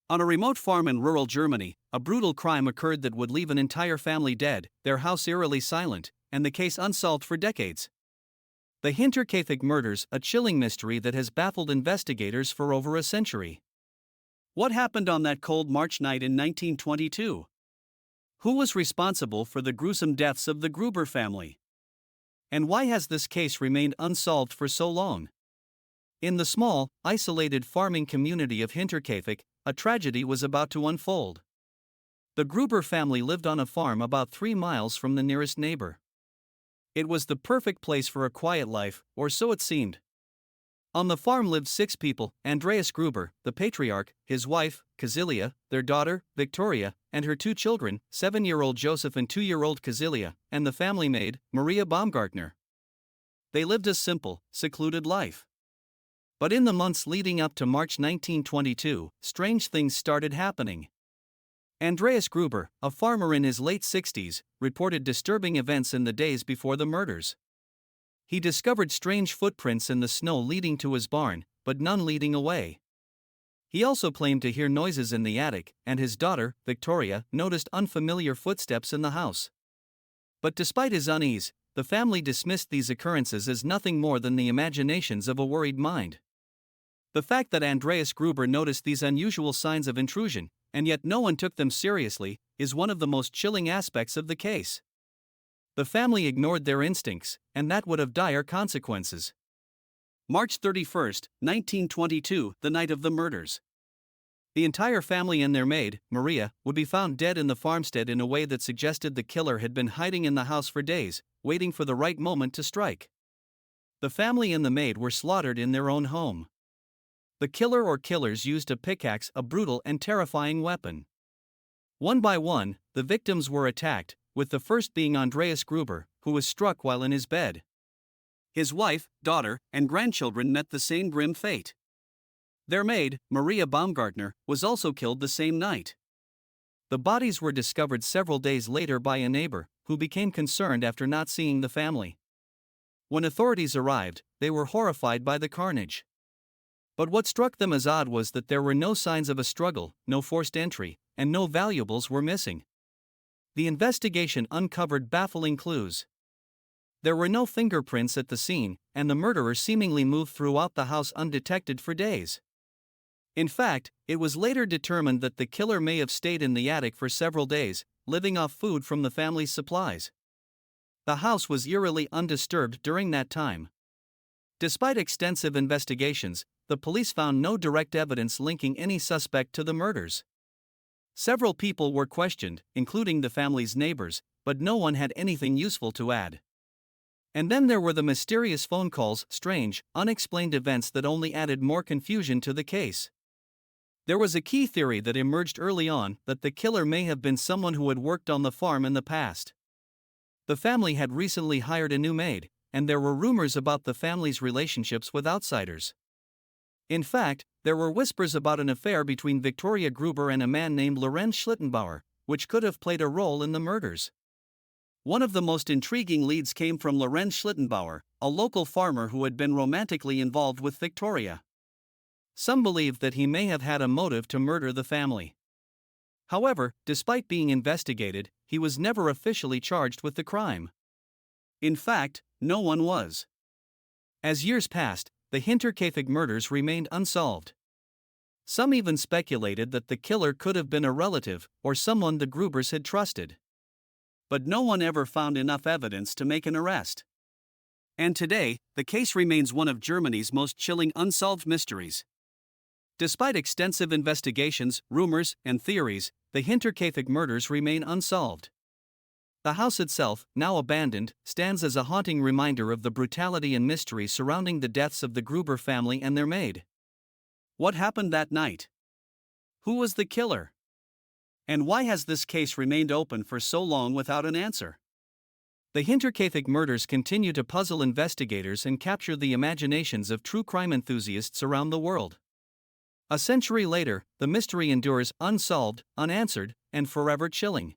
On a remote farm in rural Germany, a brutal crime occurred that would leave an entire family dead, their house eerily silent, and the case unsolved for decades. The Hinterkaifeck murders, a chilling mystery that has baffled investigators for over a century. What happened on that cold March night in 1922? Who was responsible for the gruesome deaths of the Gruber family? And why has this case remained unsolved for so long? In the small, isolated farming community of Hinterkaifeck, a tragedy was about to unfold. The Gruber family lived on a farm about 3 miles from the nearest neighbor. It was the perfect place for a quiet life, or so it seemed. On the farm lived 6 people: Andreas Gruber, the patriarch, his wife, Kazilia, their daughter, Victoria, and her 2 children, 7-year-old Joseph and 2-year-old Kazilia, and the family maid, Maria Baumgartner. They lived a simple, secluded life. But in the months leading up to March 1922, strange things started happening. Andreas Gruber, a farmer in his late 60s, reported disturbing events in the days before the murders. He discovered strange footprints in the snow leading to his barn, but none leading away. He also claimed to hear noises in the attic, and his daughter, Victoria, noticed unfamiliar footsteps in the house. But despite his unease, the family dismissed these occurrences as nothing more than the imaginations of a worried mind. The fact that Andreas Gruber noticed these unusual signs of intrusion, and yet no one took them seriously, is one of the most chilling aspects of the case. The family ignored their instincts, and that would have dire consequences. March 31, 1922, the night of the murders. The entire family and their maid, Maria, would be found dead in the farmstead in a way that suggested the killer had been hiding in the house for days, waiting for the right moment to strike. The family and the maid were slaughtered in their own home. The killer or killers used a pickaxe, a brutal and terrifying weapon. One by one, the victims were attacked, with the first being Andreas Gruber, who was struck while in his bed. His wife, daughter, and grandchildren met the same grim fate. Their maid, Maria Baumgartner, was also killed the same night. The bodies were discovered several days later by a neighbor, who became concerned after not seeing the family. When authorities arrived, they were horrified by the carnage. But what struck them as odd was that there were no signs of a struggle, no forced entry, and no valuables were missing. The investigation uncovered baffling clues. There were no fingerprints at the scene, and the murderer seemingly moved throughout the house undetected for days. In fact, it was later determined that the killer may have stayed in the attic for several days, living off food from the family's supplies. The house was eerily undisturbed during that time. Despite extensive investigations, the police found no direct evidence linking any suspect to the murders. Several people were questioned, including the family's neighbors, but no one had anything useful to add. And then there were the mysterious phone calls, strange, unexplained events that only added more confusion to the case. There was a key theory that emerged early on, that the killer may have been someone who had worked on the farm in the past. The family had recently hired a new maid, and there were rumors about the family's relationships with outsiders. In fact, there were whispers about an affair between Victoria Gruber and a man named Lorenz Schlittenbauer, which could have played a role in the murders. One of the most intriguing leads came from Lorenz Schlittenbauer, a local farmer who had been romantically involved with Victoria. Some believed that he may have had a motive to murder the family. However, despite being investigated, he was never officially charged with the crime. In fact, no one was. As years passed, the Hinterkaifeck murders remained unsolved. Some even speculated that the killer could have been a relative or someone the Grubers had trusted. But no one ever found enough evidence to make an arrest. And today, the case remains one of Germany's most chilling unsolved mysteries. Despite extensive investigations, rumors, and theories, the Hinterkaifeck murders remain unsolved. The house itself, now abandoned, stands as a haunting reminder of the brutality and mystery surrounding the deaths of the Gruber family and their maid. What happened that night? Who was the killer? And why has this case remained open for so long without an answer? The Hinterkaifeck murders continue to puzzle investigators and capture the imaginations of true crime enthusiasts around the world. A century later, the mystery endures, unsolved, unanswered, and forever chilling.